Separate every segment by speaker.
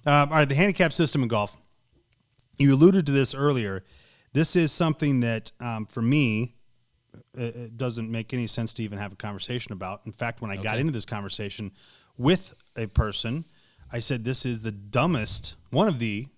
Speaker 1: All right, the handicap system in golf. You alluded to this earlier. This is something that, for me, it doesn't make any sense to even have a conversation about. In fact, when I got into this conversation with a person, I said this is the dumbest, one of the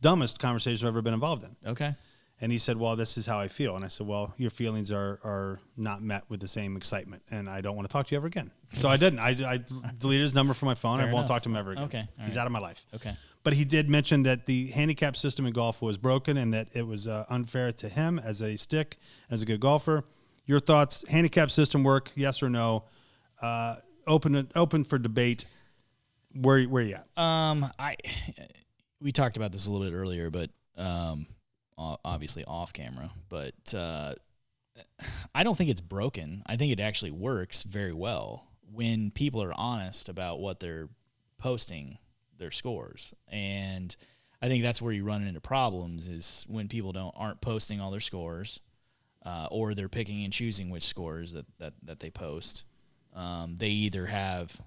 Speaker 1: dumbest conversations I've ever been involved in.
Speaker 2: Okay.
Speaker 1: And he said, well, this is how I feel. And I said, well, your feelings are not met with the same excitement, and I don't want to talk to you ever again. So I didn't. I deleted his number from my phone. I won't talk to him ever again.
Speaker 2: Okay.
Speaker 1: He's out of my life.
Speaker 2: Okay.
Speaker 1: But he did mention that the handicap system in golf was broken and that it was unfair to him as a stick, as a good golfer. Your thoughts, handicap system work, yes or no? Open for debate. Where you at?
Speaker 2: We talked about this a little bit earlier, but obviously off camera. But I don't think it's broken. I think it actually works very well when people are honest about what they're posting their scores. And I think that's where you run into problems is when people aren't posting all their scores, or they're picking and choosing which scores that they post. They either have,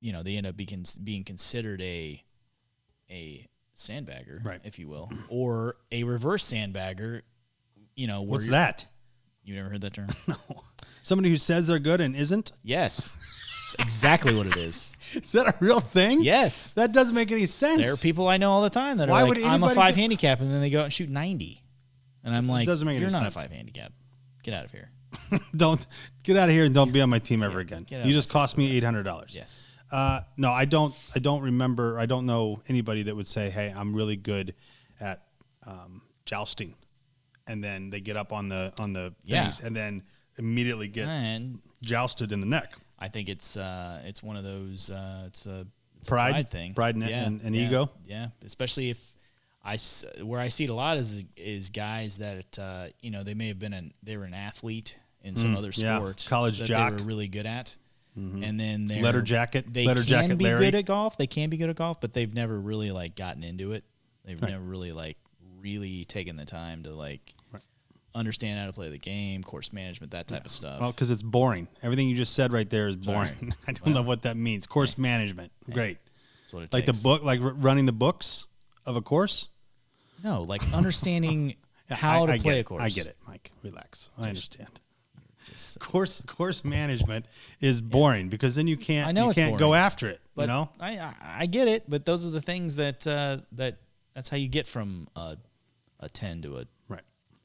Speaker 2: they end up being considered a sandbagger,
Speaker 1: right,
Speaker 2: if you will, or a reverse sandbagger.
Speaker 1: What's that?
Speaker 2: You never heard that term?
Speaker 1: No. Somebody who says they're good and isn't?
Speaker 2: Yes. It's exactly what it is.
Speaker 1: Is that a real thing?
Speaker 2: Yes.
Speaker 1: That doesn't make any sense.
Speaker 2: There are people I know all the time that are like, I'm a 5 handicap, and then they go out and shoot 90. And I'm like, doesn't make you're not sense. A 5 handicap. Get out of here.
Speaker 1: Don't get out of here and don't be on my team ever again. You just cost me $800.
Speaker 2: Yes.
Speaker 1: No, I don't remember. I don't know anybody that would say, hey, I'm really good at jousting. And then they get up on the things and then immediately get jousted in the neck.
Speaker 2: I think it's one of those it's a
Speaker 1: pride
Speaker 2: thing,
Speaker 1: and ego.
Speaker 2: Yeah, especially if where I see it a lot is guys that they may have they were an athlete in some other sport,
Speaker 1: college
Speaker 2: that
Speaker 1: jock
Speaker 2: they were really good at, and then they're
Speaker 1: letter jacket.
Speaker 2: They
Speaker 1: letter
Speaker 2: can
Speaker 1: jacket
Speaker 2: be
Speaker 1: Larry.
Speaker 2: good at golf. They can be good at golf, but they've never really gotten into it. They've never really taken the time to understand how to play the game, course management, that type of stuff.
Speaker 1: Well, because it's boring. Everything you just said right there is boring. I don't know what that means. Course management, great.
Speaker 2: That's what it
Speaker 1: takes.
Speaker 2: The
Speaker 1: book, running the books of a course.
Speaker 2: No, understanding how to play a course.
Speaker 1: I get it, Mike. Relax. I understand. Course management is boring because then you can't go after it.
Speaker 2: But I get it, but those are the things that's how you get from a 10 to a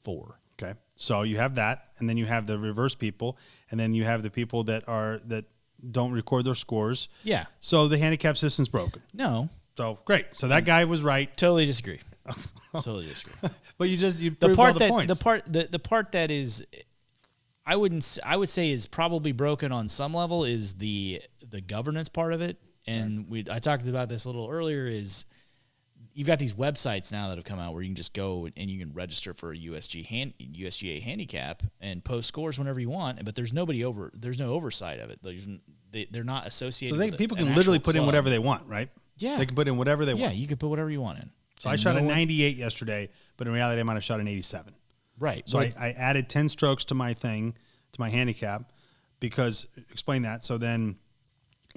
Speaker 2: 4.
Speaker 1: Okay, so you have that, and then you have the reverse people, and then you have the people that don't record their scores.
Speaker 2: Yeah.
Speaker 1: So the handicap system's broken.
Speaker 2: No.
Speaker 1: So great. So that guy was right.
Speaker 2: Totally disagree. Totally disagree.
Speaker 1: But you proved all the points.
Speaker 2: The part that is, I would say is probably broken on some level is the governance part of it, and I talked about this a little earlier. Is you've got these websites now that have come out where you can just go and you can register for a USGA handicap and post scores whenever you want, but there's no oversight of it. They're not associated.
Speaker 1: So people can literally put in whatever they want, right?
Speaker 2: Yeah,
Speaker 1: they can put in whatever they want.
Speaker 2: Yeah, you can put whatever you want in.
Speaker 1: So I shot a 98 yesterday, but in reality I might have shot an 87.
Speaker 2: Right.
Speaker 1: So I added 10 strokes to my handicap because explain that. So then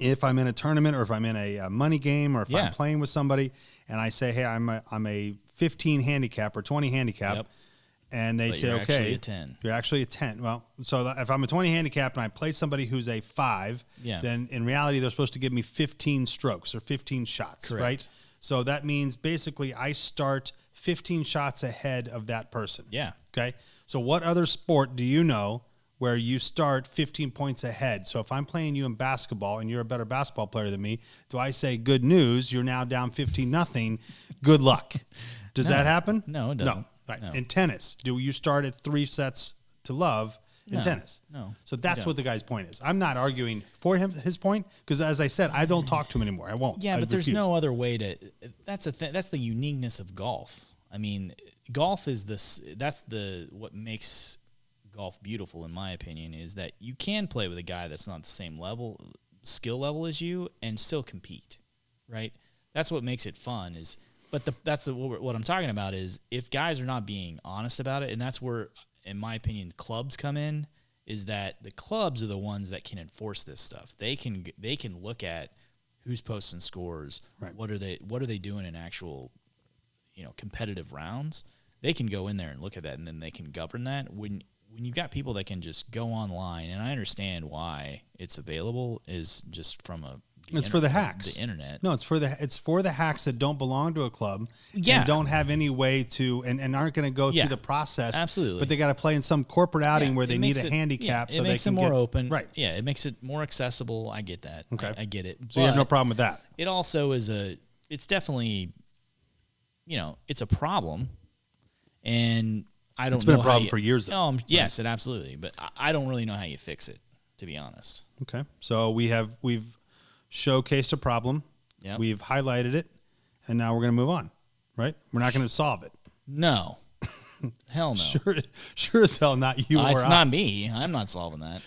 Speaker 1: if I'm in a tournament or if I'm in a money game or if I'm playing with somebody and I say, hey, I'm a 15 handicap or 20 handicap, and they say, okay,
Speaker 2: actually a 10.
Speaker 1: You're actually a 10. Well, so if I'm a 20 handicap and I play somebody who's a 5, then in reality they're supposed to give me 15 strokes or 15 shots, right? So that means basically I start 15 shots ahead of that person.
Speaker 2: Yeah.
Speaker 1: Okay. So what other sport do you know where you start 15 points ahead? So if I'm playing you in basketball and you're a better basketball player than me, do I say, good news, you're now down 15-0, good luck? Does that happen?
Speaker 2: No, it doesn't.
Speaker 1: No. Right.
Speaker 2: No.
Speaker 1: In tennis, do you start at 3 sets to love in tennis?
Speaker 2: No.
Speaker 1: So that's what the guy's point is. I'm not arguing for his point because, as I said, I don't talk to him anymore. I won't.
Speaker 2: Yeah, but there's no other way to. That's the uniqueness of golf. I mean, golf is this. That's what makes golf beautiful, in my opinion, is that you can play with a guy that's not the same skill level as you and still compete, right? That's what makes it fun. What I'm talking about is if guys are not being honest about it, and that's where, in my opinion, clubs come in, is that the clubs are the ones that can enforce this stuff. They can look at who's posting scores,
Speaker 1: Right.
Speaker 2: what are they doing in actual, competitive rounds. They can go in there and look at that, and then they can govern that. When you've got people that can just go online, and I understand why it's available is just from
Speaker 1: for the hacks.
Speaker 2: The internet.
Speaker 1: No, it's for the hacks that don't belong to a club.
Speaker 2: Yeah.
Speaker 1: And don't have any way to and aren't going to go through the process.
Speaker 2: Absolutely.
Speaker 1: But they got to play in some corporate outing where they need a handicap.
Speaker 2: It
Speaker 1: so
Speaker 2: makes
Speaker 1: they can
Speaker 2: it more
Speaker 1: get,
Speaker 2: open.
Speaker 1: Right.
Speaker 2: Yeah, it makes it more accessible. I get that.
Speaker 1: Okay.
Speaker 2: I get it.
Speaker 1: So you have no problem with that.
Speaker 2: It also is it's definitely, it's a problem. And I don't know.
Speaker 1: It's been a problem for years, though.
Speaker 2: No, yes, it absolutely. But I don't really know how you fix it, to be honest.
Speaker 1: Okay. So we've showcased a problem.
Speaker 2: Yep.
Speaker 1: We've highlighted it, and now we're going to move on, right? We're not going to solve it.
Speaker 2: No. Hell no.
Speaker 1: Sure as hell not you or
Speaker 2: It's
Speaker 1: I.
Speaker 2: not me. I'm not solving that.